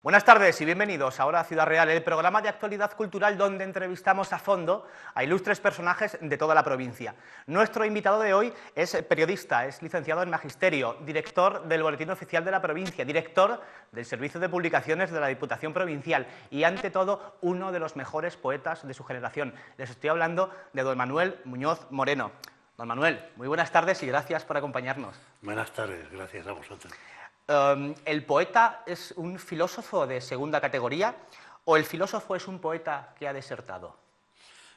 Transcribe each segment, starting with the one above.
Buenas tardes y bienvenidos ahora a Ciudad Real, el programa de actualidad cultural donde entrevistamos a fondo a ilustres personajes de toda la provincia. Nuestro invitado de hoy es periodista, es licenciado en Magisterio, director del Boletín Oficial de la Provincia, director del Servicio de Publicaciones de la Diputación Provincial y, ante todo, uno de los mejores poetas de su generación. Les estoy hablando de don Manuel Muñoz Moreno. Don Manuel, muy buenas tardes y gracias por acompañarnos. Buenas tardes, gracias a vosotros. ¿El poeta es un filósofo de segunda categoría o el filósofo es un poeta que ha desertado?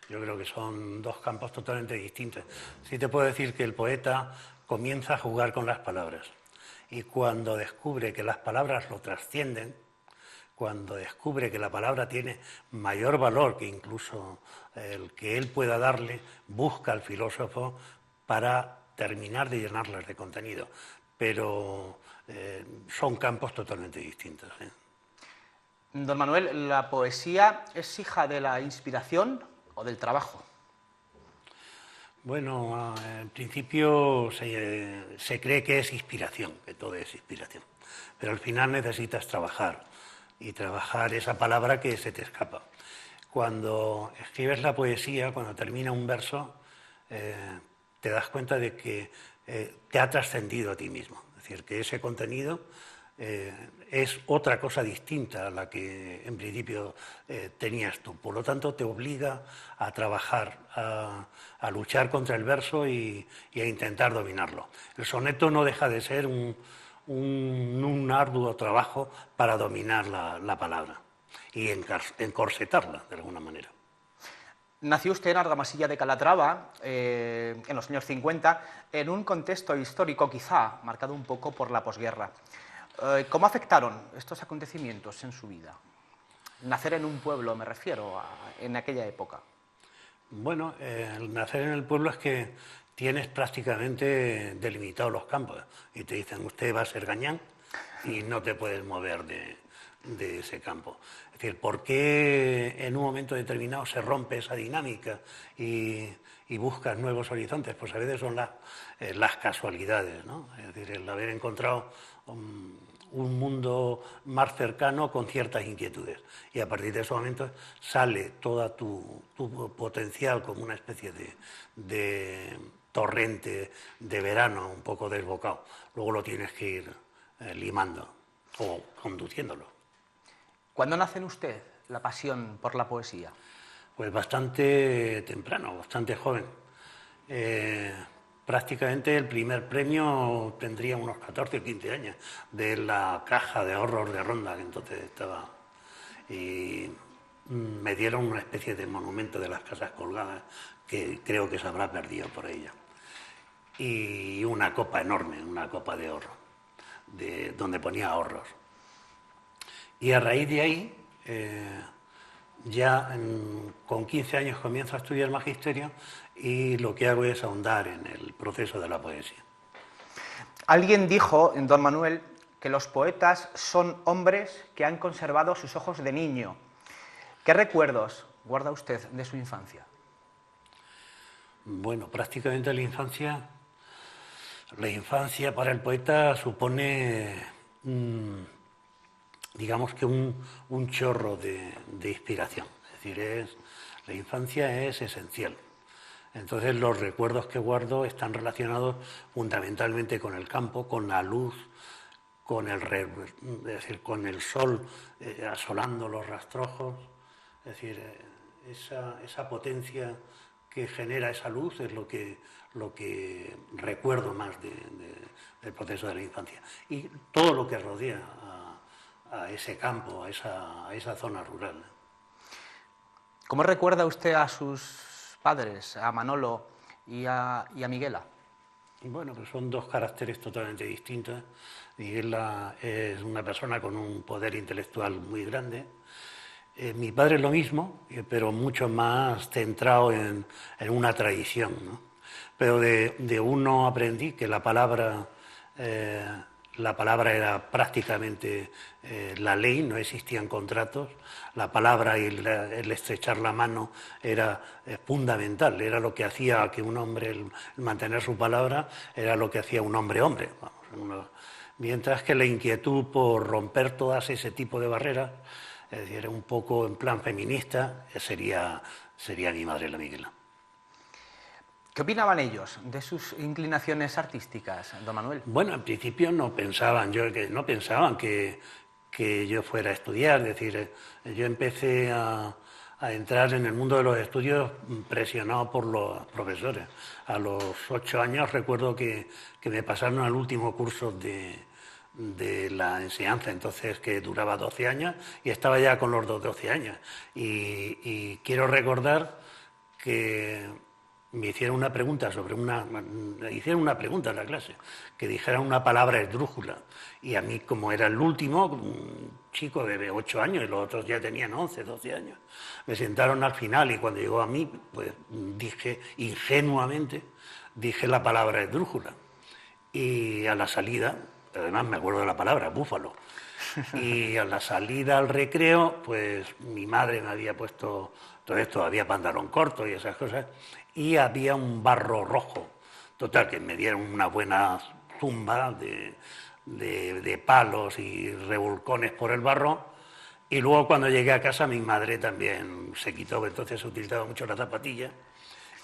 Yo creo que son dos campos totalmente distintos. Sí te puedo decir que el poeta comienza a jugar con las palabras y cuando descubre que las palabras lo trascienden, cuando descubre que la palabra tiene mayor valor que incluso el que él pueda darle, busca al filósofo para terminar de llenarlas de contenido. Pero son campos totalmente distintos. Don Manuel, ¿la poesía es hija de la inspiración o del trabajo? Bueno, en principio se cree que es inspiración, que todo es inspiración, pero al final necesitas trabajar, y trabajar esa palabra que se te escapa. Cuando escribes la poesía, cuando termina un verso, te das cuenta de que te ha trascendido a ti mismo. Es decir, que ese contenido es otra cosa distinta a la que en principio tenías tú. Por lo tanto, te obliga a trabajar, a luchar contra el verso y a intentar dominarlo. El soneto no deja de ser un arduo trabajo para dominar la palabra y encorsetarla de alguna manera. Nació usted en Argamasilla de Calatrava, en los años 50, en un contexto histórico quizá marcado un poco por la posguerra. ¿Cómo afectaron estos acontecimientos en su vida? Nacer en un pueblo, me refiero, en aquella época. Bueno, el nacer en el pueblo es que tienes prácticamente delimitados los campos y te dicen, usted va a ser gañán y no te puedes mover de ese campo. Es decir, ¿por qué en un momento determinado se rompe esa dinámica y buscas nuevos horizontes? Pues a veces son las casualidades, ¿no? Es decir, el haber encontrado un mundo más cercano con ciertas inquietudes. Y a partir de ese momento sale toda tu potencial como una especie de torrente de verano un poco desbocado. Luego lo tienes que ir limando o conduciéndolo. ¿Cuándo nace en usted la pasión por la poesía? Pues bastante temprano, bastante joven. Prácticamente el primer premio tendría unos 14 o 15 años, de la caja de ahorros de Ronda, que entonces estaba. Y me dieron una especie de monumento de las casas colgadas, que creo que se habrá perdido por ella. Y una copa enorme, una copa de oro, donde ponía ahorros. Y a raíz de ahí, con 15 años comienzo a estudiar magisterio y lo que hago es ahondar en el proceso de la poesía. Alguien dijo, don Manuel, que los poetas son hombres que han conservado sus ojos de niño. ¿Qué recuerdos guarda usted de su infancia? Bueno, prácticamente la infancia para el poeta supone digamos que un chorro de inspiración. Es decir, la infancia es esencial. Entonces los recuerdos que guardo están relacionados fundamentalmente con el campo, con la luz, con el sol asolando los rastrojos. Es decir, esa potencia que genera esa luz es lo que recuerdo más del proceso de la infancia. Y todo lo que rodea a ese campo, a esa zona rural. ¿Cómo recuerda usted a sus padres, a Manolo y a Miguela? Bueno, pues son dos caracteres totalmente distintos. Miguela es una persona con un poder intelectual muy grande. Mi padre lo mismo, pero mucho más centrado en una tradición, ¿no? Pero de uno aprendí que la palabra era prácticamente la ley, no existían contratos. La palabra y el estrechar la mano era fundamental, era lo que hacía que un hombre, el mantener su palabra, era lo que hacía un hombre hombre. Vamos, mientras que la inquietud por romper todas ese tipo de barreras, es decir, un poco en plan feminista, sería mi madre, la Miguela. ¿Qué opinaban ellos de sus inclinaciones artísticas, don Manuel? Bueno, en principio no pensaban que yo fuera a estudiar, es decir, yo empecé a entrar en el mundo de los estudios presionado por los profesores. A los 8 años recuerdo que me pasaron al último curso de la enseñanza, entonces, que duraba 12 años, y estaba ya con los 12 años. Y quiero recordar que me hicieron una pregunta en la clase, que dijera una palabra esdrújula, y a mí, como era el último, un chico de 8 años y los otros ya tenían 11, 12 años, me sentaron al final, y cuando llegó a mí, pues dije ingenuamente la palabra esdrújula, y a la salida, además me acuerdo de la palabra, búfalo, y a la salida al recreo, pues mi madre me había puesto, entonces todavía pantalón corto y esas cosas, y había un barro rojo. Total, que me dieron una buena zumba de palos y revolcones por el barro, y luego cuando llegué a casa mi madre también se quitó, entonces se utilizaba mucho la zapatilla,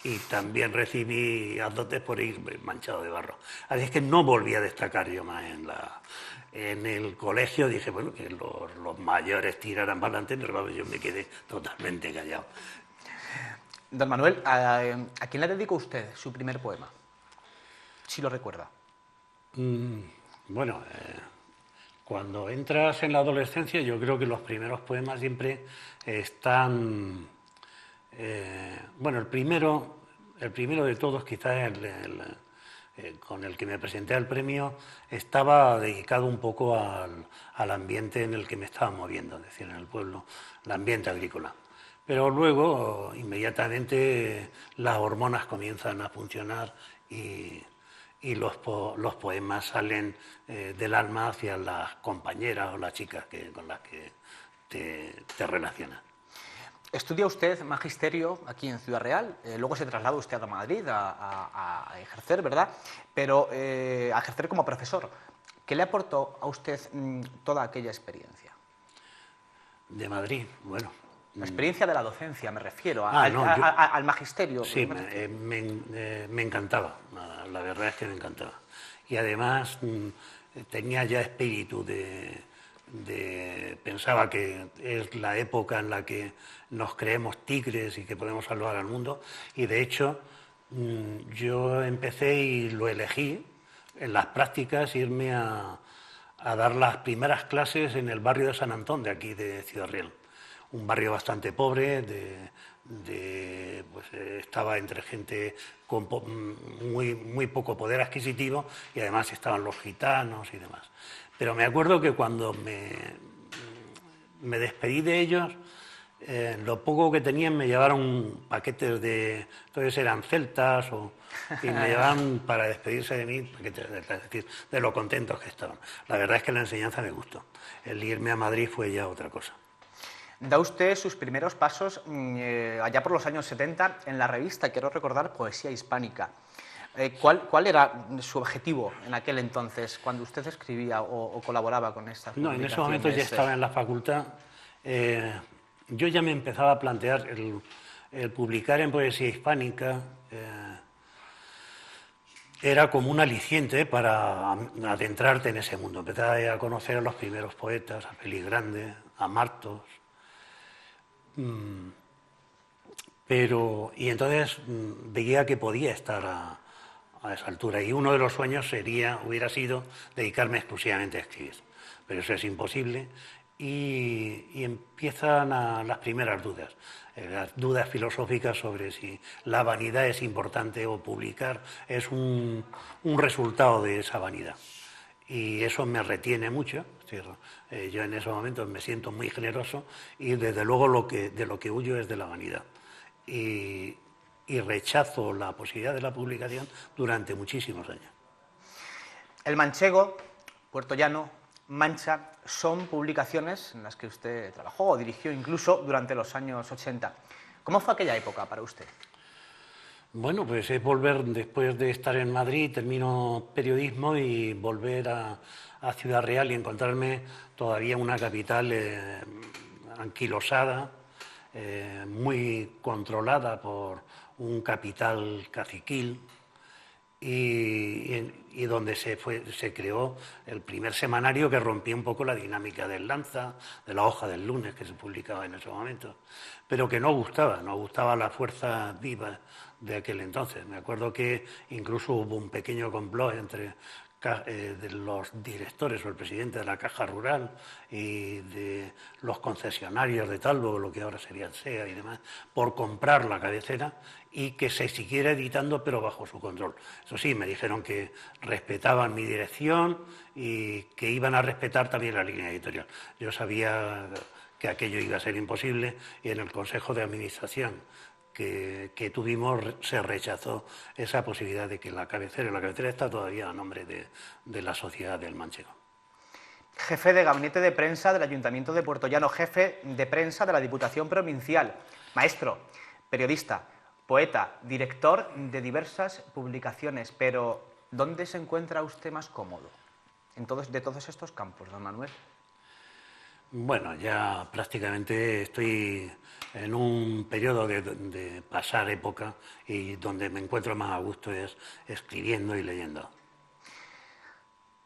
y también recibí azotes por ir manchado de barro. Así es que no volví a destacar yo más en el colegio. Dije, bueno, que los mayores tiraran para adelante, pero yo me quedé totalmente callado. Don Manuel, ¿a quién le dedicó usted su primer poema? Si lo recuerda. Bueno, cuando entras en la adolescencia, yo creo que los primeros poemas siempre están... bueno, el primero de todos, quizás con el que me presenté al premio, estaba dedicado un poco al ambiente en el que me estaba moviendo, es decir, en el pueblo, el ambiente agrícola. Pero luego, inmediatamente, las hormonas comienzan a funcionar y los poemas salen del alma hacia las compañeras o las chicas con las que te relacionas. Estudia usted magisterio aquí en Ciudad Real, luego se traslada usted a Madrid a ejercer, ¿verdad? Pero a ejercer como profesor. ¿Qué le aportó a usted toda aquella experiencia? De Madrid, bueno. La experiencia de la docencia, me refiero, al magisterio. Sí, me encantaba, la verdad es que me encantaba. Y además tenía ya espíritu pensaba que es la época en la que nos creemos tigres y que podemos salvar al mundo, y de hecho yo empecé y lo elegí en las prácticas, irme a dar las primeras clases en el barrio de San Antón, de aquí de Ciudad Real, un barrio bastante pobre, pues, estaba entre gente con muy poco poder adquisitivo, y además estaban los gitanos y demás. Pero me acuerdo que cuando me despedí de ellos, lo poco que tenían me llevaron paquetes entonces eran celtas, y me llevaban para despedirse de mí, paquetes de lo contentos que estaban. La verdad es que la enseñanza me gustó. El irme a Madrid fue ya otra cosa. Da usted sus primeros pasos allá por los años 70 en la revista, quiero recordar, Poesía Hispánica. ¿Cuál era su objetivo en aquel entonces, cuando usted escribía o colaboraba con estas publicaciones? No, en ese momento ya estaba en la facultad. Yo ya me empezaba a plantear el publicar en Poesía Hispánica. Era como un aliciente para adentrarte en ese mundo. Empezar a conocer a los primeros poetas, a Félix Grande, a Martos. Y entonces veía que podía estar a esa altura, y uno de los sueños hubiera sido dedicarme exclusivamente a escribir, pero eso es imposible, y empiezan las primeras dudas, las dudas filosóficas sobre si la vanidad es importante o publicar es un resultado de esa vanidad. y eso me retiene mucho. Es decir, yo en esos momentos me siento muy generoso y desde luego de lo que huyo es de la vanidad. Y rechazo la posibilidad de la publicación durante muchísimos años. El Manchego, Puerto Llano, Mancha, son publicaciones en las que usted trabajó o dirigió incluso durante los años 80. ¿Cómo fue aquella época para usted? Bueno, pues es volver, después de estar en Madrid, termino periodismo y volver a Ciudad Real y encontrarme todavía una capital anquilosada, muy controlada por un capital caciquil, y donde se creó el primer semanario que rompía un poco la dinámica del Lanza, de la hoja del lunes que se publicaba en esos momentos, pero que no gustaba la fuerza viva de aquel entonces. Me acuerdo que incluso hubo un pequeño complot entre de los directores o el presidente de la Caja Rural y de los concesionarios de Talgo, lo que ahora sería SEA y demás, por comprar la cabecera y que se siguiera editando pero bajo su control. Eso sí, me dijeron que respetaban mi dirección y que iban a respetar también la línea editorial. Yo sabía que aquello iba a ser imposible y en el Consejo de Administración que tuvimos se rechazó esa posibilidad de que la cabecera está todavía a nombre de la Sociedad del Manchego. Jefe de gabinete de prensa del Ayuntamiento de Puerto Llano, jefe de prensa de la Diputación Provincial, maestro, periodista, poeta, director de diversas publicaciones, pero ¿dónde se encuentra usted más cómodo de todos estos campos, don Manuel? Bueno, ya prácticamente estoy en un periodo de pasar época y donde me encuentro más a gusto es escribiendo y leyendo.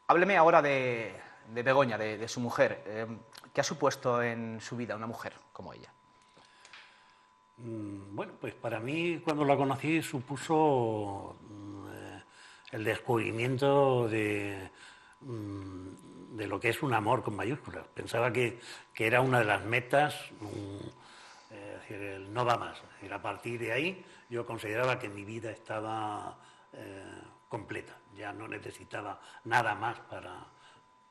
Hábleme ahora de Begoña, de su mujer. ¿Qué ha supuesto en su vida una mujer como ella? Bueno, pues para mí cuando la conocí supuso el descubrimiento de lo que es un amor con mayúsculas. Pensaba que era una de las metas, es decir, el no va más. Es decir, a partir de ahí yo consideraba que mi vida estaba completa, ya no necesitaba nada más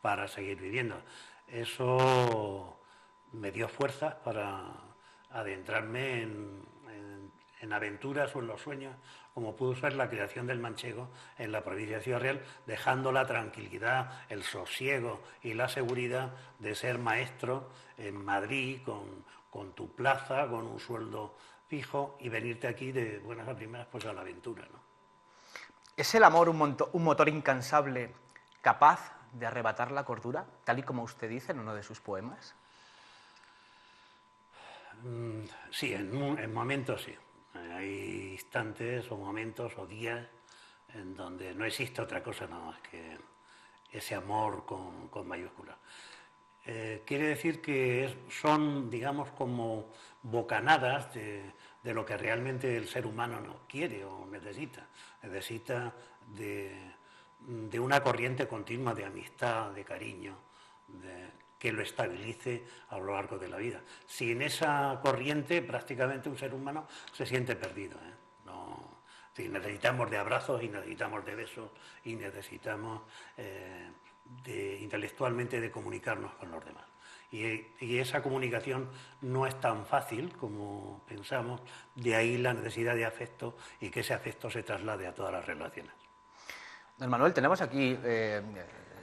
para seguir viviendo. Eso me dio fuerzas para adentrarme en aventuras o en los sueños, como pudo ser la creación del Manchego en la provincia de Ciudad Real, dejando la tranquilidad, el sosiego y la seguridad de ser maestro en Madrid, con tu plaza, con un sueldo fijo, y venirte aquí de buenas a primeras pues a la aventura, ¿no? ¿Es el amor un motor incansable capaz de arrebatar la cordura, tal y como usted dice en uno de sus poemas? Sí, en momentos sí. Hay instantes o momentos o días en donde no existe otra cosa nada más que ese amor con mayúsculas. Quiere decir que son, digamos, como bocanadas de lo que realmente el ser humano no quiere o necesita. Necesita de una corriente continua de amistad, de cariño, que lo estabilice a lo largo de la vida. Sin esa corriente, prácticamente un ser humano se siente perdido, ¿eh? No, sí, necesitamos de abrazos y necesitamos de besos y necesitamos intelectualmente de comunicarnos con los demás. Y esa comunicación no es tan fácil como pensamos, de ahí la necesidad de afecto y que ese afecto se traslade a todas las relaciones. Don Manuel, tenemos aquí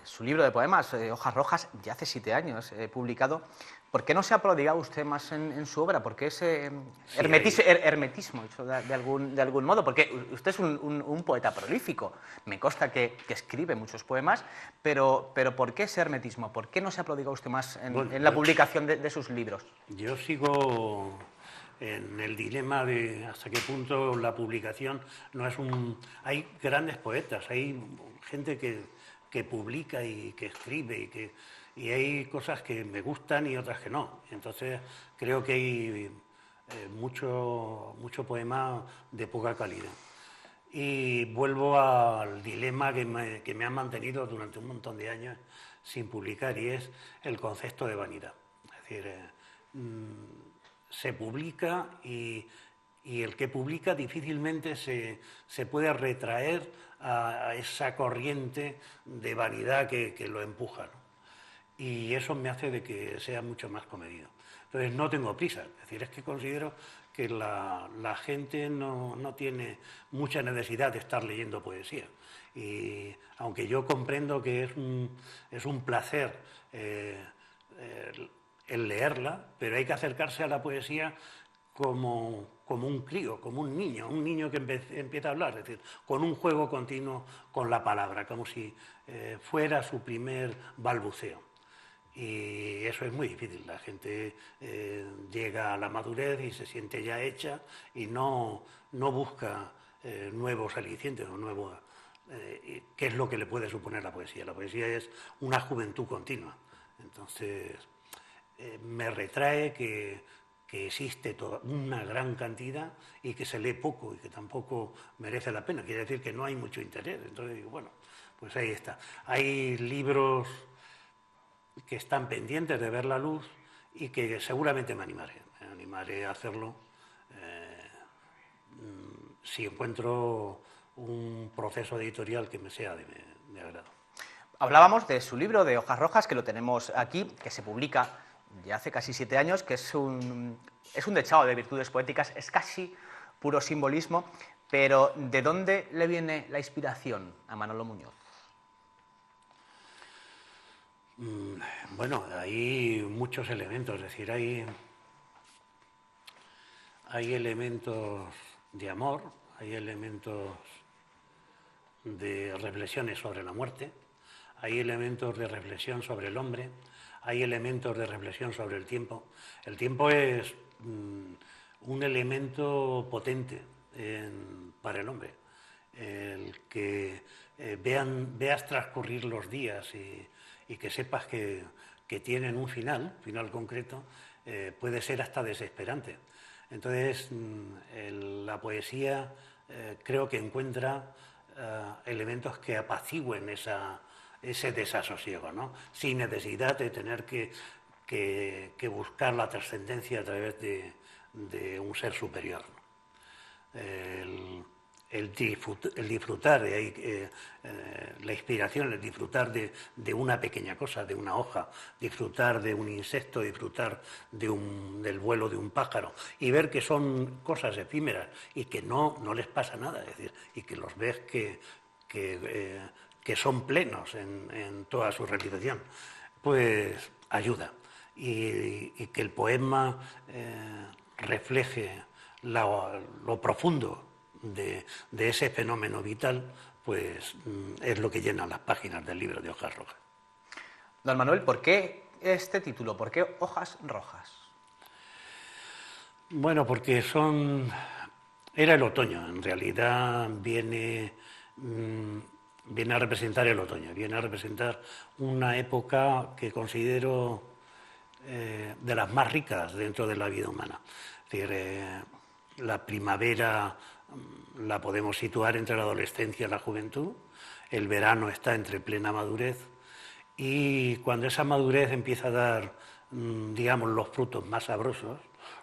su libro de poemas, Hojas Rojas, ya hace 7 años publicado. ¿Por qué no se ha prodigado usted más en su obra? ¿Por qué ese hermetismo, de algún modo? Porque usted es un poeta prolífico. Me consta que escribe muchos poemas, pero ¿por qué ese hermetismo? ¿Por qué no se ha prodigado usted más en la publicación de sus libros? Yo sigo en el dilema de hasta qué punto la publicación no es un... Hay grandes poetas, hay gente que publica y que escribe y hay cosas que me gustan y otras que no. Entonces creo que hay mucho poema de poca calidad. Y vuelvo al dilema que me ha mantenido durante un montón de años sin publicar, y es el concepto de vanidad. Es decir, se publica y y el que publica difícilmente se puede retraer a esa corriente de vanidad que lo empuja, ¿no? Y eso me hace de que sea mucho más comedido. Entonces no tengo prisa, es decir, es que considero que la gente no tiene mucha necesidad de estar leyendo poesía. Y aunque yo comprendo que es un placer el leerla, pero hay que acercarse a la poesía como un crío, como un niño que empieza a hablar, es decir, con un juego continuo con la palabra, como si fuera su primer balbuceo. Y eso es muy difícil, la gente llega a la madurez y se siente ya hecha y no busca nuevos alicientes o nuevos... ¿qué es lo que le puede suponer la poesía? La poesía es una juventud continua. Entonces, me retrae que existe toda una gran cantidad y que se lee poco y que tampoco merece la pena. Quiere decir que no hay mucho interés. Entonces digo, bueno, pues ahí está. Hay libros que están pendientes de ver la luz y que seguramente me animaré a hacerlo si encuentro un proceso editorial que me sea de agrado. Hablábamos de su libro de Hojas Rojas, que lo tenemos aquí, que se publica ya hace casi 7 años, que es un dechado de virtudes poéticas, es casi puro simbolismo, pero ¿de dónde le viene la inspiración a Manolo Muñoz? Bueno, hay muchos elementos, es decir, hay elementos de amor, hay elementos de reflexiones sobre la muerte, hay elementos de reflexión sobre el hombre, hay elementos de reflexión sobre el tiempo. El tiempo es un elemento potente para el hombre. El que veas transcurrir los días y que sepas que tienen un final concreto, puede ser hasta desesperante. Entonces, la poesía creo que encuentra elementos que apacigüen ese desasosiego, ¿no? Sin necesidad de tener que buscar la trascendencia a través de un ser superior, ¿no? El disfrutar, la inspiración, el disfrutar de una pequeña cosa, de una hoja, disfrutar de un insecto, disfrutar del vuelo de un pájaro y ver que son cosas efímeras y que no les pasa nada, es decir, y que los ves que son plenos en toda su realización, pues ayuda. Y que el poema refleje lo profundo de ese fenómeno vital, pues es lo que llena las páginas del libro de Hojas Rojas. Don Manuel, ¿por qué este título? ¿Por qué Hojas Rojas? Bueno, porque era el otoño, en realidad viene a representar el otoño, viene a representar una época que considero de las más ricas dentro de la vida humana. Es decir, la primavera la podemos situar entre la adolescencia y la juventud, el verano está entre plena madurez y cuando esa madurez empieza a dar, digamos, los frutos más sabrosos,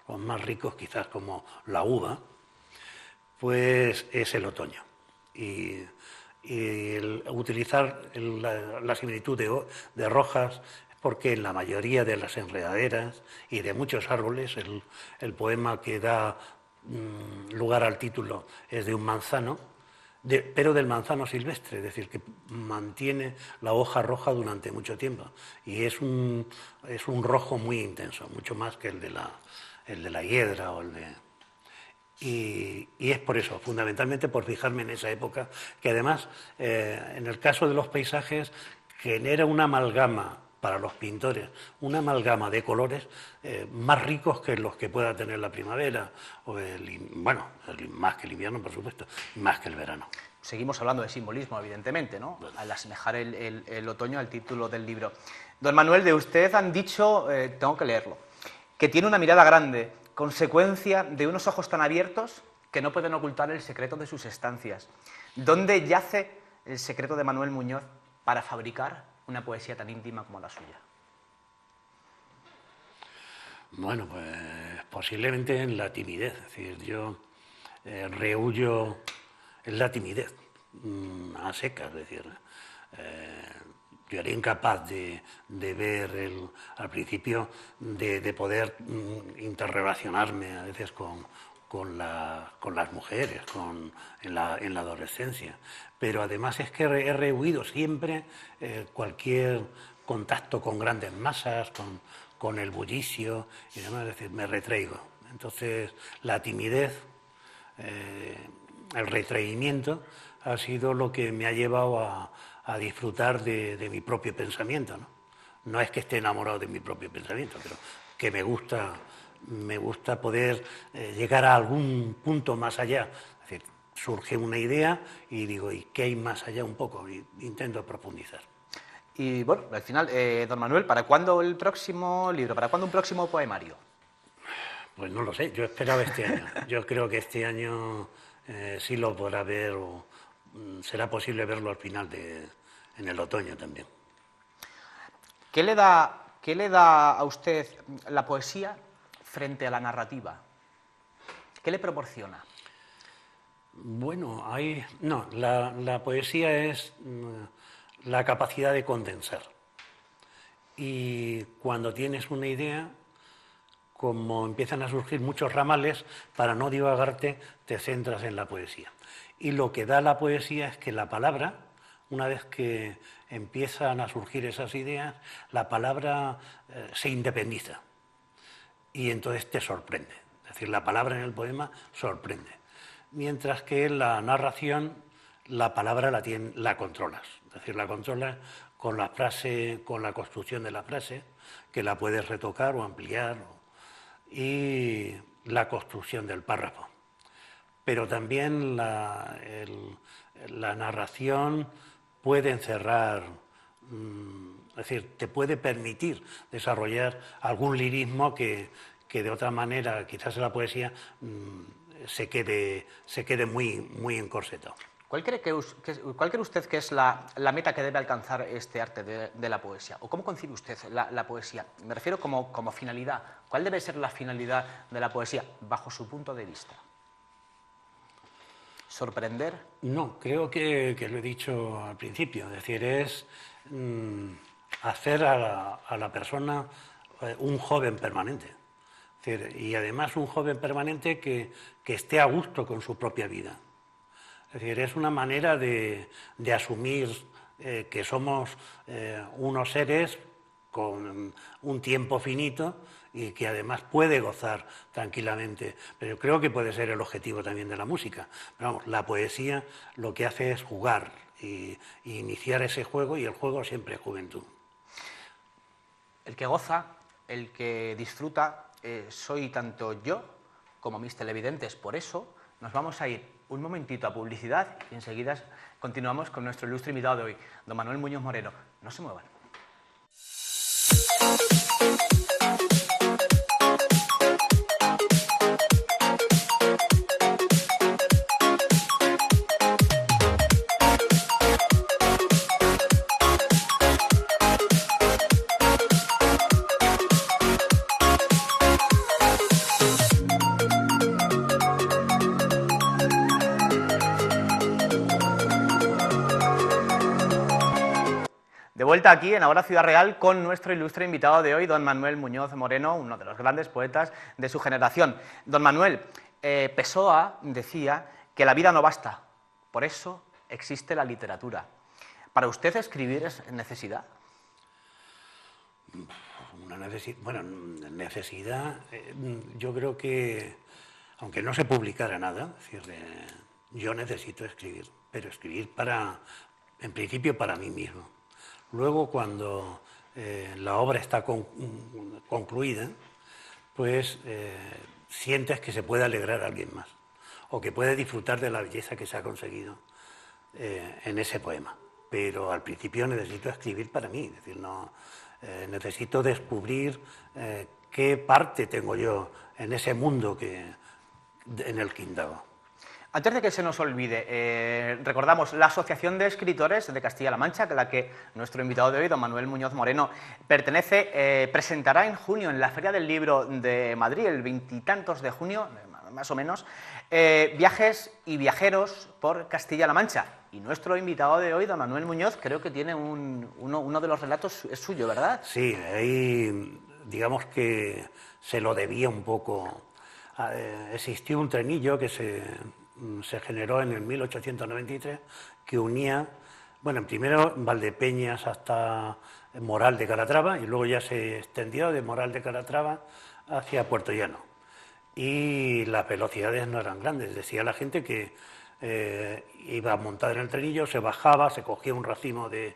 los más ricos quizás como la uva, pues es el otoño. Y utilizar la similitud de Rojas porque en la mayoría de las enredaderas y de muchos árboles el poema que da lugar al título es de un manzano, pero del manzano silvestre, es decir, que mantiene la hoja roja durante mucho tiempo y es un rojo muy intenso, mucho más que el de la hiedra o el de... Y es por eso, fundamentalmente por fijarme en esa época, que además, en el caso de los paisajes, genera una amalgama para los pintores, una amalgama de colores más ricos que los que pueda tener la primavera, o más que el invierno, por supuesto, más que el verano. Seguimos hablando de simbolismo, evidentemente, ¿no? Al asemejar el otoño al título del libro. Don Manuel, de usted han dicho, tengo que leerlo, que tiene una mirada grande, consecuencia de unos ojos tan abiertos que no pueden ocultar el secreto de sus estancias. ¿Dónde yace el secreto de Manuel Muñoz para fabricar una poesía tan íntima como la suya? Bueno, pues posiblemente en la timidez. Es decir, yo rehuyo es la timidez, a secas, es decir, yo era incapaz de ver al principio, de poder interrelacionarme a veces con las mujeres, en la adolescencia. Pero además es que he rehuido siempre cualquier contacto con grandes masas, con el bullicio y demás, es decir, me retraigo. Entonces, la timidez, el retraimiento, ha sido lo que me ha llevado a disfrutar de mi propio pensamiento, ¿no? No es que esté enamorado de mi propio pensamiento, pero que me gusta poder llegar a algún punto más allá. Es decir, surge una idea y digo, ¿y qué hay más allá un poco? Y intento profundizar. Y bueno, al final, don Manuel, ¿para cuándo el próximo libro? ¿Para cuándo un próximo poemario? Pues no lo sé, yo esperaba este año. Yo creo que este año sí lo podrá ver, o será posible verlo al final, en el otoño también. ¿Qué le da a usted la poesía frente a la narrativa? ¿Qué le proporciona? Bueno, la poesía es la capacidad de condensar. Y cuando tienes una idea, como empiezan a surgir muchos ramales, para no divagarte, te centras en la poesía. Y lo que da la poesía es que la palabra, una vez que empiezan a surgir esas ideas, la palabra se independiza y entonces te sorprende. Es decir, la palabra en el poema sorprende. Mientras que en la narración, la palabra la controlas. Es decir, la controlas con la frase, con la construcción de la frase, que la puedes retocar o ampliar, y la construcción del párrafo. Pero también la narración puede encerrar, es decir, te puede permitir desarrollar algún lirismo que de otra manera, quizás en la poesía, se quede muy encorsetado. ¿Cuál cree usted que es la meta que debe alcanzar este arte de la poesía? ¿O cómo concibe usted la poesía? Me refiero como finalidad. ¿Cuál debe ser la finalidad de la poesía bajo su punto de vista? ¿Sorprender? No, creo que lo he dicho al principio. Es decir, es hacer a la persona un joven permanente. Es decir, y además un joven permanente que esté a gusto con su propia vida. Es decir, es una manera de asumir que somos unos seres con un tiempo finito y que además puede gozar tranquilamente. Pero yo creo que puede ser el objetivo también de la música. Pero vamos, la poesía lo que hace es jugar y iniciar ese juego, y el juego siempre es juventud. El que goza, el que disfruta, soy tanto yo como mis televidentes. Por eso nos vamos a ir un momentito a publicidad y enseguida continuamos con nuestro ilustre invitado de hoy, don Manuel Muñoz Moreno. No se muevan. De vuelta aquí en Ahora Ciudad Real con nuestro ilustre invitado de hoy, don Manuel Muñoz Moreno, uno de los grandes poetas de su generación. Don Manuel, Pessoa decía que la vida no basta, por eso existe la literatura. ¿Para usted escribir es necesidad? Necesidad, yo creo que, aunque no se publicara nada, es decir, yo necesito escribir, pero escribir en principio para mí mismo. Luego, cuando la obra está concluida, pues sientes que se puede alegrar a alguien más, o que puede disfrutar de la belleza que se ha conseguido en ese poema. Pero al principio necesito escribir para mí, es decir, necesito descubrir qué parte tengo yo en ese mundo en el que indago. Antes de que se nos olvide, recordamos la Asociación de Escritores de Castilla-La Mancha, a la que nuestro invitado de hoy, don Manuel Muñoz Moreno, pertenece, presentará en junio en la Feria del Libro de Madrid, el 20 y tantos de junio, más o menos, viajes y viajeros por Castilla-La Mancha. Y nuestro invitado de hoy, don Manuel Muñoz, creo que tiene uno de los relatos es suyo, ¿verdad? Sí, ahí digamos que se lo debía un poco. Existió un trenillo que se generó en el 1893 que unía, bueno, primero Valdepeñas hasta Moral de Calatrava y luego ya se extendió de Moral de Calatrava hacia Puerto Llano. Y las velocidades no eran grandes. Decía la gente que iba a montar en el trenillo, se bajaba, se cogía un racimo de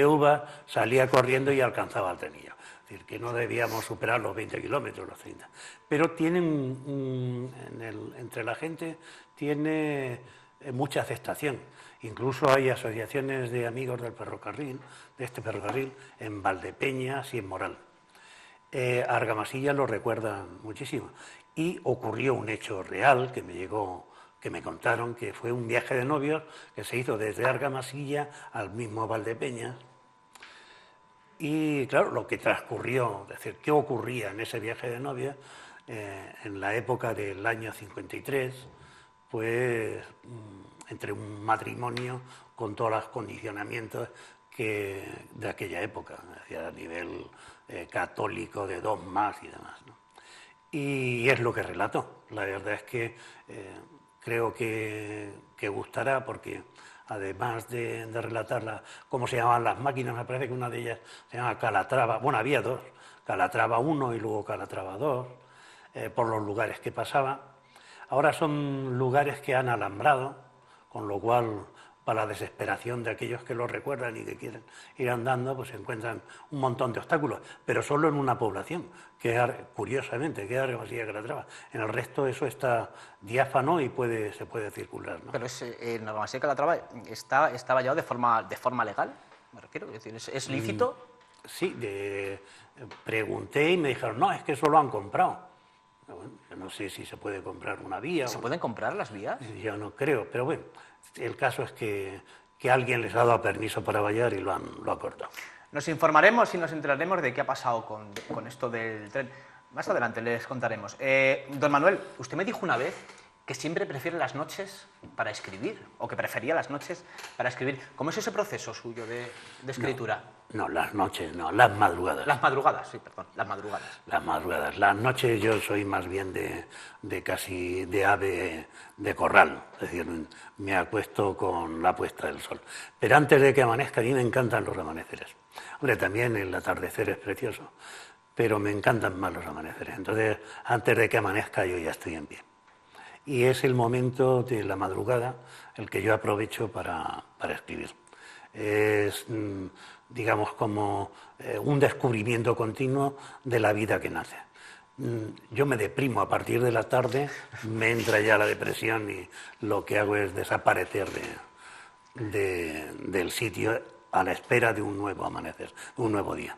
uvas, salía corriendo y alcanzaba el trenillo. Es decir, que no debíamos superar los 20 kilómetros, los 30. Pero tienen, entre la gente, tiene mucha aceptación. Incluso hay asociaciones de amigos del ferrocarril, de este ferrocarril, en Valdepeñas y en Moral. Argamasilla lo recuerdan muchísimo. Y ocurrió un hecho real que me llegó, que me contaron, que fue un viaje de novios que se hizo desde Argamasilla al mismo Valdepeñas. Y claro, lo que transcurrió, es decir, qué ocurría en ese viaje de novios en la época del año 53, pues entre un matrimonio con todos los condicionamientos de aquella época, a nivel católico, de dogmas y demás, ¿no? Y es lo que relato. La verdad es que creo que gustará porque además de relatar cómo se llamaban las máquinas, me parece que una de ellas se llama Calatrava, bueno, había dos, Calatrava 1 y luego Calatrava 2, por los lugares que pasaba. Ahora son lugares que han alambrado, con lo cual, para la desesperación de aquellos que lo recuerdan y que quieren ir andando, pues se encuentran un montón de obstáculos, pero solo en una población, curiosamente, que es Argamasilla de Calatrava. En el resto eso está diáfano y se puede circular, ¿no? Pero en Argamasilla de Calatrava está vallado de forma legal, me refiero, es decir, ¿es lícito? Sí, pregunté y me dijeron, no, es que eso lo han comprado. Bueno, yo no sé si se puede comprar una vía. ¿Se pueden comprar las vías? Yo no creo, pero bueno, el caso es que alguien les ha dado permiso para vallar y lo ha cortado. Nos informaremos y nos enteraremos de qué ha pasado con esto del tren. Más adelante les contaremos. Don Manuel, usted me dijo una vez que siempre prefiere las noches para escribir, o que prefería las noches para escribir. ¿Cómo es ese proceso suyo de escritura? No, las noches, no, las madrugadas. Las madrugadas, sí, perdón, las madrugadas. Las madrugadas. Las noches yo soy más bien de casi de ave de corral, es decir, me acuesto con la puesta del sol. Pero antes de que amanezca, a mí me encantan los amaneceres. Hombre, también el atardecer es precioso, pero me encantan más los amaneceres. Entonces, antes de que amanezca, yo ya estoy en pie. Y es el momento de la madrugada el que yo aprovecho para escribir. Es, digamos, como un descubrimiento continuo de la vida que nace. Yo me deprimo a partir de la tarde, me entra ya la depresión y lo que hago es desaparecer del sitio a la espera de un nuevo amanecer, un nuevo día.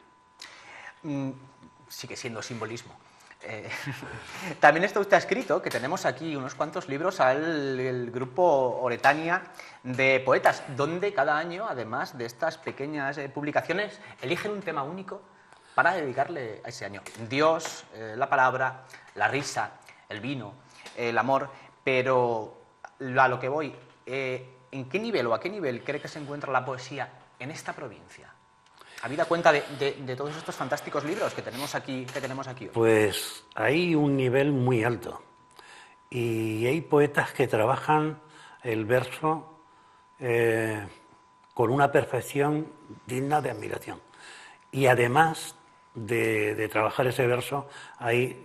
Sigue siendo simbolismo. También está usted escrito que tenemos aquí unos cuantos libros al grupo Oretania de poetas, donde cada año, además de estas pequeñas publicaciones, eligen un tema único para dedicarle a ese año. Dios, la palabra, la risa, el vino, el amor, pero a lo que voy, ¿en qué nivel o a qué nivel cree que se encuentra la poesía en esta provincia? ¿Habida cuenta de todos estos fantásticos libros que tenemos aquí hoy? Pues hay un nivel muy alto y hay poetas que trabajan el verso con una perfección digna de admiración. Y además de trabajar ese verso, hay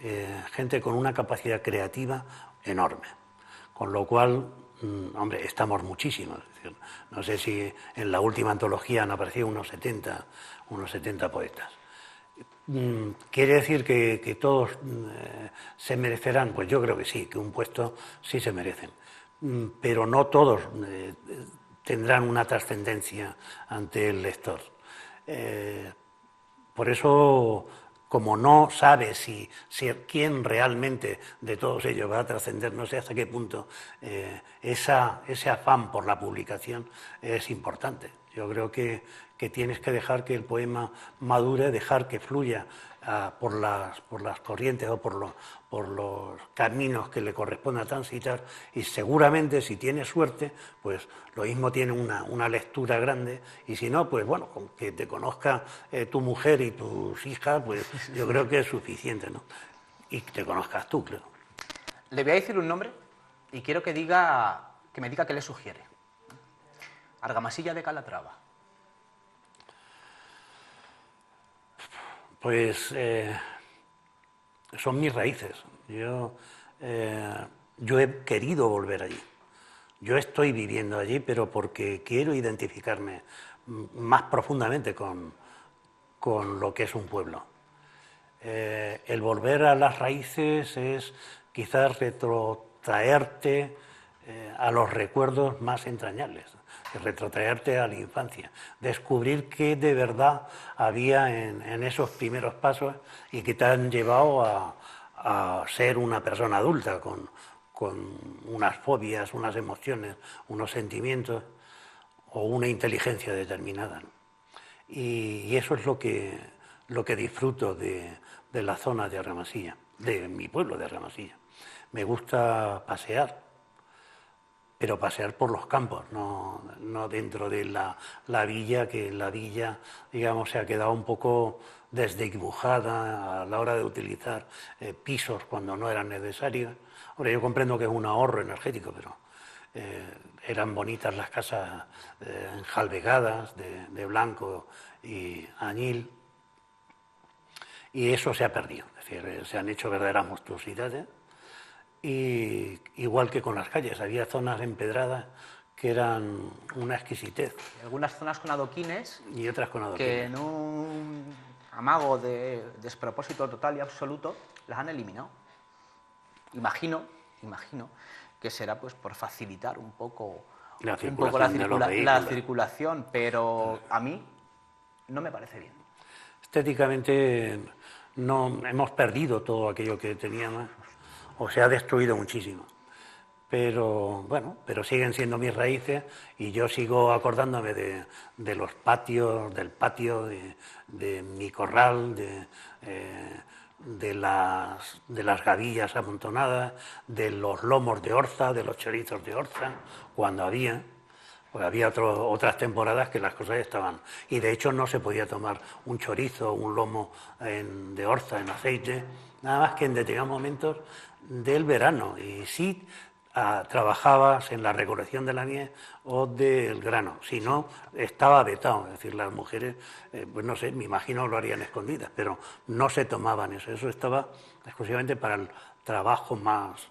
gente con una capacidad creativa enorme, con lo cual, hombre, estamos muchísimos. Es decir, no sé si en la última antología han aparecido unos 70 poetas. ¿Quiere decir que todos se merecerán? Pues yo creo que sí, que un puesto sí se merecen. Pero no todos tendrán una trascendencia ante el lector. Por eso, como no sabe si quién realmente de todos ellos va a trascender, no sé hasta qué punto ese afán por la publicación es importante. Yo creo que tienes que dejar que el poema madure, dejar que fluya por las corrientes o por los caminos que le corresponda transitar, y seguramente, si tienes suerte, pues lo mismo tiene una lectura grande, y si no, pues bueno, con que te conozca tu mujer y tus hijas, pues yo creo que es suficiente, ¿no? Y que te conozcas tú, claro. Le voy a decir un nombre y quiero que me diga qué le sugiere. Argamasilla de Calatrava. Pues son mis raíces. Yo he querido volver allí. Yo estoy viviendo allí, pero porque quiero identificarme más profundamente con lo que es un pueblo. El volver a las raíces es quizás retrotraerte a los recuerdos más entrañables, retrotraerte a la infancia, descubrir qué de verdad había en esos primeros pasos y que te han llevado a ser una persona adulta con unas fobias, unas emociones, unos sentimientos o una inteligencia determinada, ¿no? Y eso es lo que disfruto de la zona de Argamasilla, de mi pueblo de Argamasilla. Me gusta pasear, pero pasear por los campos, no dentro de la villa, que la villa, digamos, se ha quedado un poco desdibujada a la hora de utilizar pisos cuando no eran necesarios. Ahora, yo comprendo que es un ahorro energético, pero eran bonitas las casas enjalbegadas de blanco y añil, y eso se ha perdido. Es decir, se han hecho verdaderas monstruosidades. Y igual que con las calles, había zonas empedradas que eran una exquisitez. Algunas zonas con adoquines Y otras con adoquines. que en un amago de despropósito total y absoluto las han eliminado. Imagino que será pues por facilitar un poco la circulación, pero a mí no me parece bien. Estéticamente no hemos perdido todo aquello que teníamos, o se ha destruido muchísimo. Pero bueno, pero siguen siendo mis raíces, y yo sigo acordándome de los patios, del patio, de mi corral, de las gavillas amontonadas, de los lomos de orza, de los chorizos de orza, cuando había. Pues había otras temporadas que las cosas estaban... Y de hecho no se podía tomar un chorizo o un lomo de orza en aceite, nada más que en determinados momentos del verano. Y sí trabajabas en la recolección de la miel o del grano. Si no, estaba vetado. Es decir, las mujeres, pues no sé, me imagino lo harían escondidas, pero no se tomaban eso. Eso estaba exclusivamente para el trabajo más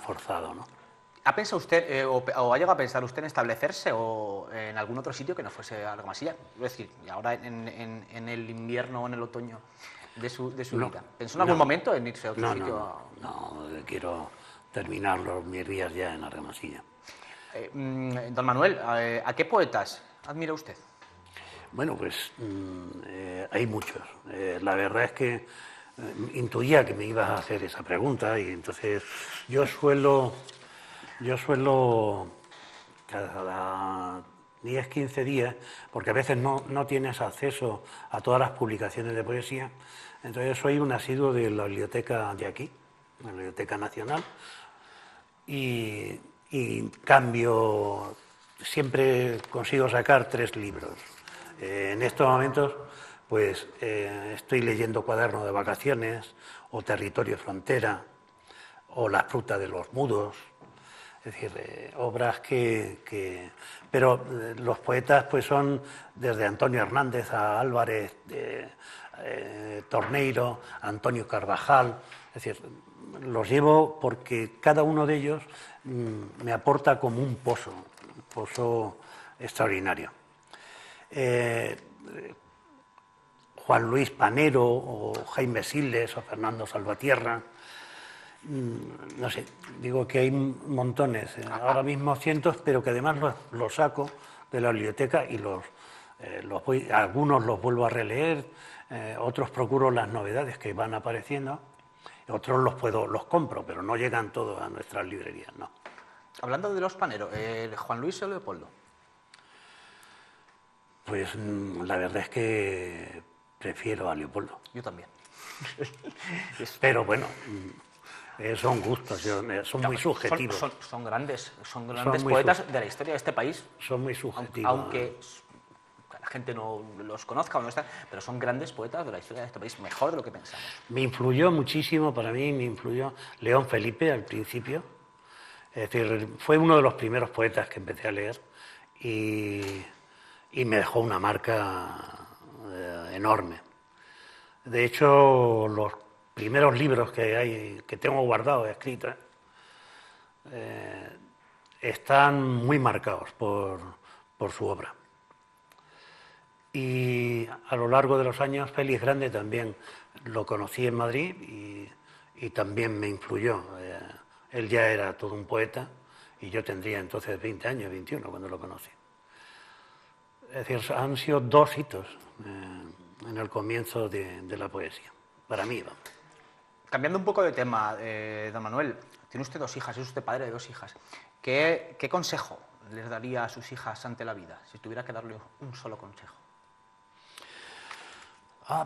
forzado, ¿no? ¿Ha pensado usted, o ha llegado a pensar usted en establecerse o en algún otro sitio que no fuese Argamasilla? Es decir, ahora en el invierno o en el otoño de su vida. ¿Pensó en algún momento en irse a otro sitio? No, quiero terminar mis días ya en Argamasilla. Don Manuel, ¿a qué poetas admira usted? Bueno, pues hay muchos. La verdad es que intuía que me ibas a hacer esa pregunta, y entonces yo suelo cada 10, 15 días, porque a veces no tienes acceso a todas las publicaciones de poesía, entonces soy un asiduo de la biblioteca de aquí, la Biblioteca Nacional, y cambio, siempre consigo sacar 3 libros. En estos momentos pues estoy leyendo Cuaderno de Vacaciones, o Territorio Frontera, o La Fruta de los Mudos. Es decir, obras pero los poetas pues son desde Antonio Hernández a Álvarez Torneiro, Antonio Carvajal. Es decir, los llevo porque cada uno de ellos me aporta como un pozo extraordinario. Juan Luis Panero, o Jaime Siles, o Fernando Salvatierra. No sé, digo que hay montones, ahora mismo cientos, pero que además los saco de la biblioteca y algunos los vuelvo a releer, otros procuro las novedades que van apareciendo, otros los compro, pero no llegan todos a nuestras librerías, no. Hablando de los paneros, Juan Luis o Leopoldo. Pues la verdad es que prefiero a Leopoldo. Yo también. Pero bueno, son gustos, son muy subjetivos. Son grandes muy poetas de la historia de este país. Son muy subjetivos. Aunque la gente no los conozca o no está, pero son grandes poetas de la historia de este país, mejor de lo que pensamos. Me influyó muchísimo, para mí me influyó León Felipe al principio. Es decir, fue uno de los primeros poetas que empecé a leer y me dejó una marca enorme. De hecho, los primeros libros que tengo guardados, escritos, están muy marcados por su obra. Y a lo largo de los años, Félix Grande también lo conocí en Madrid y también me influyó. Él ya era todo un poeta y yo tendría entonces 20 años, 21 cuando lo conocí. Es decir, han sido dos hitos en el comienzo de la poesía, para mí. Vamos. Cambiando un poco de tema, don Manuel, tiene usted dos hijas, es usted padre de dos hijas. ¿Qué consejo les daría a sus hijas ante la vida, si tuviera que darle un solo consejo?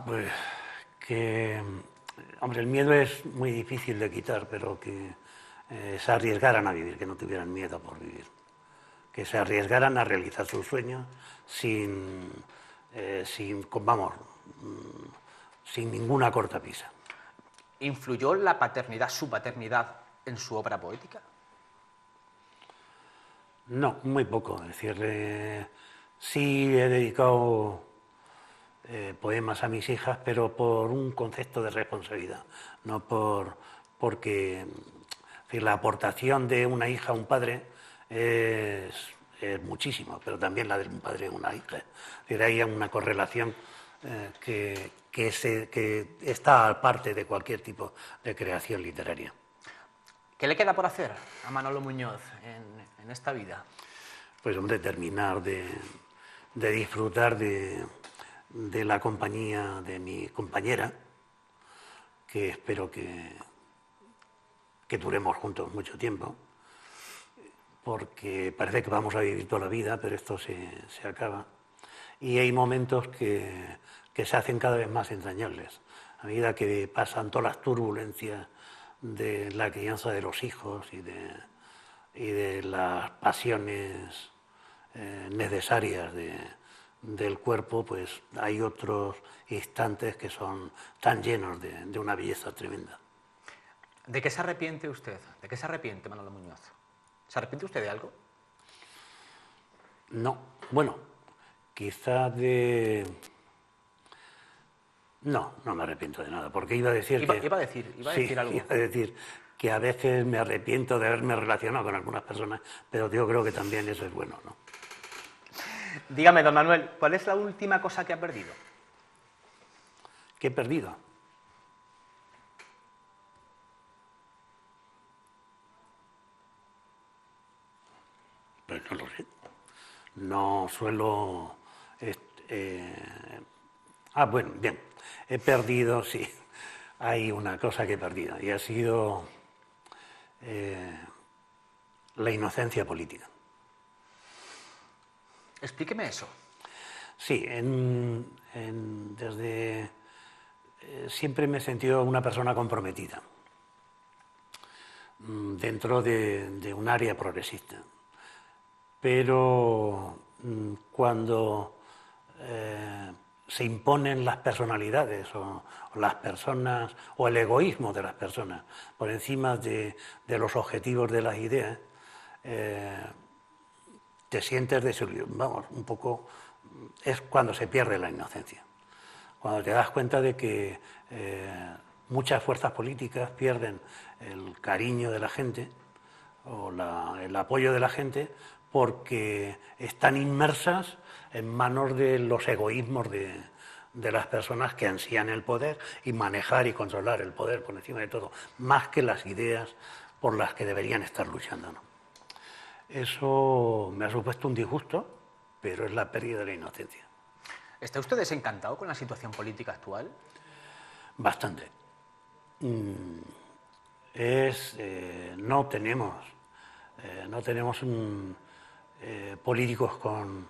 Pues que, hombre, el miedo es muy difícil de quitar, pero que se arriesgaran a vivir, que no tuvieran miedo por vivir, que se arriesgaran a realizar sus sueños sin ninguna cortapisa. ¿Influyó la paternidad, su paternidad, en su obra poética? No, muy poco. Es decir, sí he dedicado poemas a mis hijas, pero por un concepto de responsabilidad, no porque es decir, la aportación de una hija a un padre es muchísimo, pero también la de un padre a una hija. Es decir, hay una correlación que está aparte de cualquier tipo de creación literaria. ¿Qué le queda por hacer a Manolo Muñoz en esta vida? Pues hombre, terminar de disfrutar de la compañía de mi compañera, que espero que duremos juntos mucho tiempo, porque parece que vamos a vivir toda la vida, pero esto se acaba. Y hay momentos que se hacen cada vez más entrañables, a medida que pasan todas las turbulencias de la crianza de los hijos y de las pasiones necesarias del cuerpo, pues hay otros instantes que son tan llenos de una belleza tremenda. ¿De qué se arrepiente usted? ¿De qué se arrepiente Manolo Muñoz? ¿Se arrepiente usted de algo? No, bueno, quizá de... No me arrepiento de nada, porque iba a decir Iba a decir algo. Iba a decir que a veces me arrepiento de haberme relacionado con algunas personas, pero yo creo que también eso es bueno, ¿no? Dígame, don Manuel, ¿cuál es la última cosa que ha perdido? ¿Qué he perdido? Pues no lo sé. No suelo... bueno, bien. He perdido, sí. Hay una cosa que he perdido y ha sido la inocencia política. Explíqueme eso. Sí, desde siempre me he sentido una persona comprometida dentro de un área progresista. Pero cuando se imponen las personalidades o las personas o el egoísmo de las personas por encima de los objetivos de las ideas, te sientes desilusionado. Vamos, un poco es cuando se pierde la inocencia. Cuando te das cuenta de que muchas fuerzas políticas pierden el cariño de la gente o el apoyo de la gente porque están inmersas en manos de los egoísmos de las personas que ansían el poder y manejar y controlar el poder por encima de todo, más que las ideas por las que deberían estar luchando, ¿no? Eso me ha supuesto un disgusto, pero es la pérdida de la inocencia. ¿Está usted desencantado con la situación política actual? Bastante. No tenemos políticos con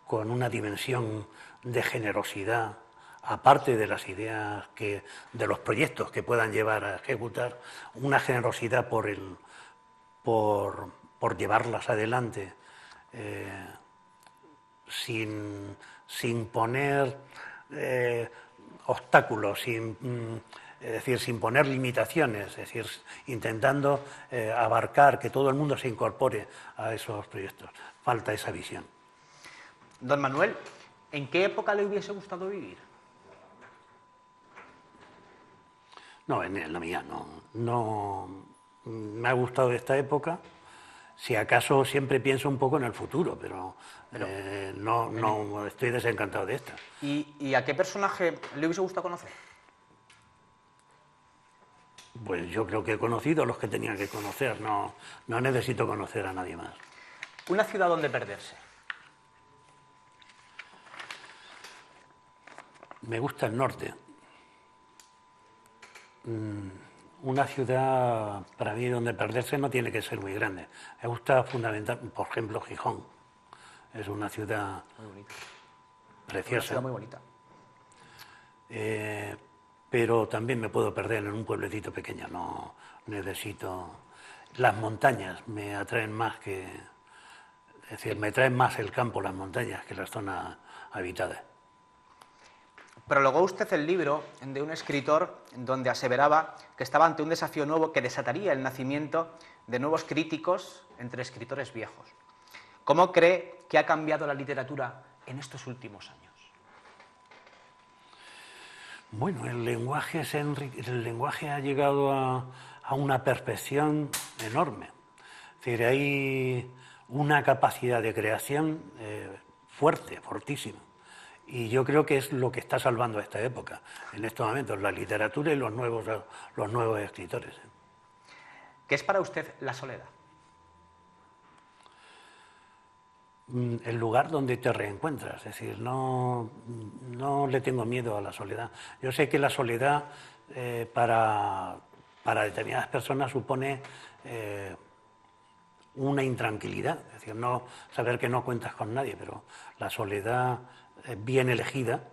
con una dimensión de generosidad, aparte de las ideas de los proyectos que puedan llevar a ejecutar, una generosidad por llevarlas adelante sin poner obstáculos, es decir, sin poner limitaciones, es decir, intentando abarcar que todo el mundo se incorpore a esos proyectos. Falta esa visión. Don Manuel, ¿en qué época le hubiese gustado vivir? No, en la mía no me ha gustado esta época. Si acaso siempre pienso un poco en el futuro, pero no estoy desencantado de esta. ¿Y a qué personaje le hubiese gustado conocer? Pues yo creo que he conocido a los que tenía que conocer, no necesito conocer a nadie más. Una ciudad donde perderse. Me gusta el norte. Una ciudad, para mí, donde perderse no tiene que ser muy grande. Me gusta fundamentalmente, por ejemplo, Gijón. Es una ciudad muy bonita, preciosa. Una ciudad muy bonita. Pero también me puedo perder en un pueblecito pequeño. No necesito... Las montañas me atraen más que... Es decir, me traen más el campo, las montañas, que las zonas habitadas. Prologó usted el libro de un escritor donde aseveraba que estaba ante un desafío nuevo que desataría el nacimiento de nuevos críticos entre escritores viejos. ¿Cómo cree que ha cambiado la literatura en estos últimos años? Bueno, el lenguaje ha llegado a una perfección enorme. Es decir, hay una capacidad de creación fuerte, fortísima. Y yo creo que es lo que está salvando a esta época, en estos momentos, la literatura y los nuevos escritores. ¿Qué es para usted la soledad? El lugar donde te reencuentras, es decir, no le tengo miedo a la soledad. Yo sé que la soledad para determinadas personas supone una intranquilidad, es decir, no saber que no cuentas con nadie, pero la soledad bien elegida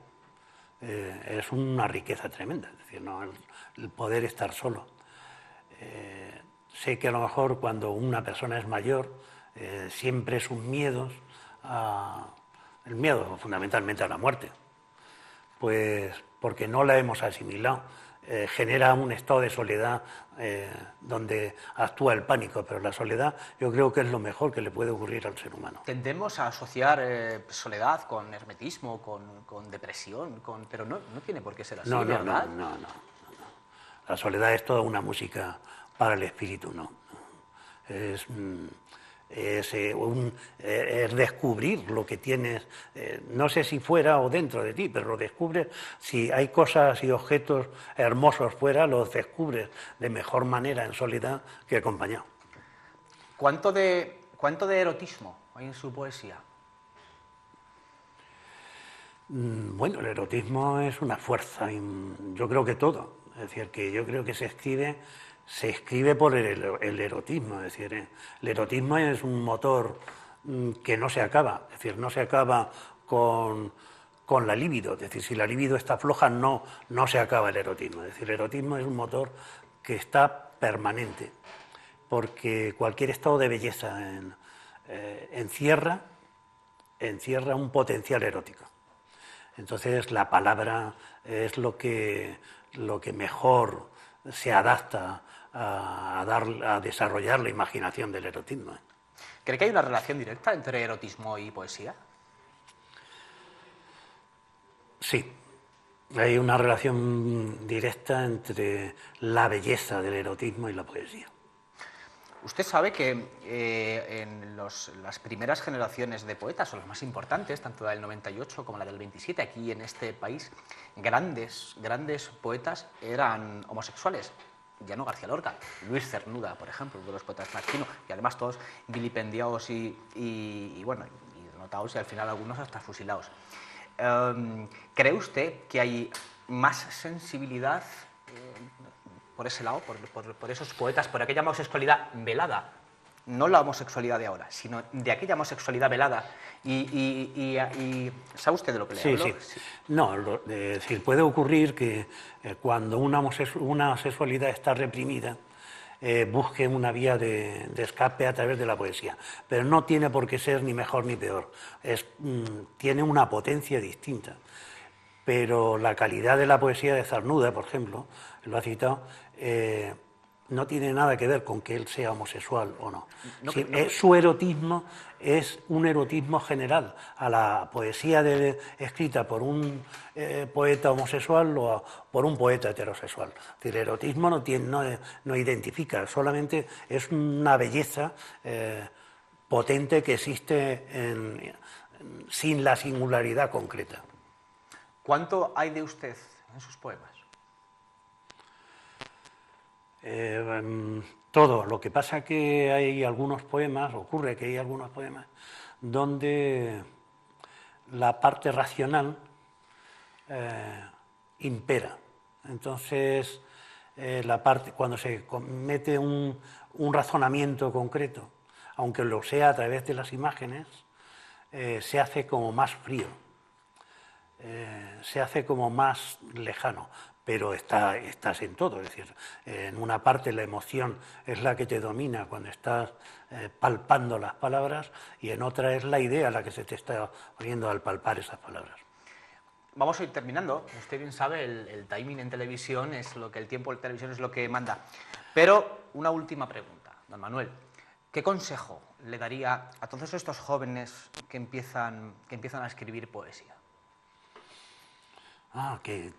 es una riqueza tremenda, es decir, ¿no? el poder estar solo. Sé que a lo mejor cuando una persona es mayor, siempre sus miedos, el miedo fundamentalmente a la muerte, pues porque no la hemos asimilado, genera un estado de soledad donde actúa el pánico, pero la soledad yo creo que es lo mejor que le puede ocurrir al ser humano. Tendemos a asociar soledad con hermetismo, con depresión, pero no tiene por qué ser así, ¿verdad? No. La soledad es toda una música para el espíritu, ¿no? Es descubrir lo que tienes, no sé si fuera o dentro de ti, pero lo descubres. Si hay cosas y objetos hermosos fuera, los descubres de mejor manera en soledad que acompañado. ¿Cuánto de erotismo hay en su poesía? Bueno, el erotismo es una fuerza, yo creo que todo. Es decir, que yo creo que se escribe por el erotismo, es decir, el erotismo es un motor que no se acaba, es decir, no se acaba con la libido, es decir, si la libido está floja no se acaba el erotismo, es decir, el erotismo es un motor que está permanente, porque cualquier estado de belleza encierra un potencial erótico. Entonces la palabra es lo que mejor se adapta a desarrollar la imaginación del erotismo. ¿Cree que hay una relación directa entre erotismo y poesía? Sí, hay una relación directa entre la belleza del erotismo y la poesía. Usted sabe que en las primeras generaciones de poetas, o las más importantes, tanto la del 98 como la del 27, aquí en este país, grandes poetas eran homosexuales. Llano García Lorca, Luis Cernuda, por ejemplo, uno de los poetas más chinos, y además todos vilipendiados y denotados y al final algunos hasta fusilados. ¿Cree usted que hay más sensibilidad por ese lado, por esos poetas, por aquella homosexualidad velada no la homosexualidad de ahora, sino de aquella homosexualidad velada. Y ¿sabe usted de lo que le hablo? Sí. No, es decir, puede ocurrir que cuando una sexualidad está reprimida, busque una vía de escape a través de la poesía. Pero no tiene por qué ser ni mejor ni peor. Tiene una potencia distinta. Pero la calidad de la poesía de Zarnuda, por ejemplo, lo ha citado, no tiene nada que ver con que él sea homosexual o no. Su erotismo es un erotismo general. A la poesía escrita por un poeta homosexual o por un poeta heterosexual. El erotismo no identifica, solamente es una belleza potente que existe sin la singularidad concreta. ¿Cuánto hay de usted en sus poemas? Todo. Lo que pasa que hay algunos poemas, ocurre que hay algunos poemas donde la parte racional impera. Entonces, cuando se comete un razonamiento concreto, aunque lo sea a través de las imágenes, se hace como más frío. Se hace como más lejano, pero estás en todo, es decir, en una parte la emoción es la que te domina cuando estás palpando las palabras y en otra es la idea la que se te está poniendo al palpar esas palabras. Vamos a ir terminando. Usted bien sabe, el timing en televisión es lo que el tiempo en televisión es lo que manda. Pero una última pregunta, don Manuel. ¿Qué consejo le daría a todos estos jóvenes que empiezan a escribir poesía? Que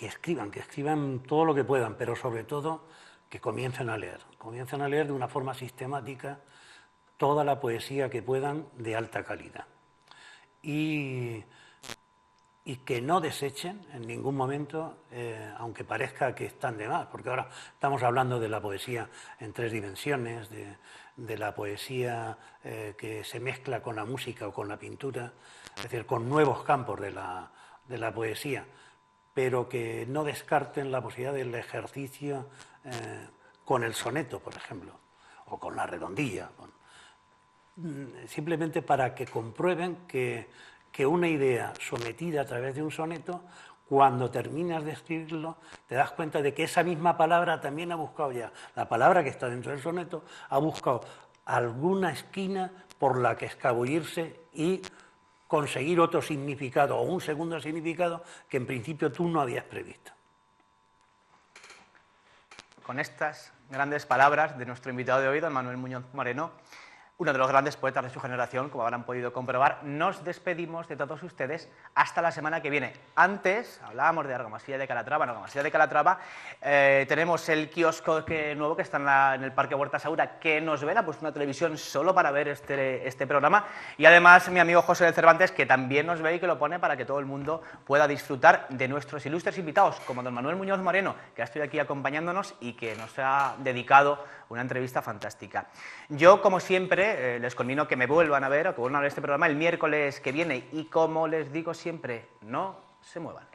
escriban todo lo que puedan, pero sobre todo que comiencen a leer de una forma sistemática toda la poesía que puedan de alta calidad y que no desechen en ningún momento, aunque parezca que están de más, porque ahora estamos hablando de la poesía en 3 dimensiones, de la poesía que se mezcla con la música o con la pintura, es decir, con nuevos campos de la poesía, pero que no descarten la posibilidad del ejercicio con el soneto, por ejemplo, o con la redondilla, simplemente para que comprueben que una idea sometida a través de un soneto, cuando terminas de escribirlo, te das cuenta de que esa misma palabra también ha buscado ya, la palabra que está dentro del soneto, ha buscado alguna esquina por la que escabullirse y conseguir otro significado o un segundo significado que en principio tú no habías previsto. Con estas grandes palabras de nuestro invitado de hoy, don Manuel Muñoz Moreno, uno de los grandes poetas de su generación, como habrán podido comprobar, nos despedimos de todos ustedes hasta la semana que viene. Antes hablábamos de Argamasilla de Calatrava. En Argamasilla de Calatrava tenemos el kiosco nuevo que está en el Parque Huerta Saura, que nos vela pues una televisión solo para ver este programa, y además mi amigo José de Cervantes, que también nos ve y que lo pone para que todo el mundo pueda disfrutar de nuestros ilustres invitados, como don Manuel Muñoz Moreno, que ha estado aquí acompañándonos y que nos ha dedicado una entrevista fantástica. Yo, como siempre, les conmino que me vuelvan a ver o que vuelvan a ver este programa el miércoles que viene y, como les digo siempre, no se muevan.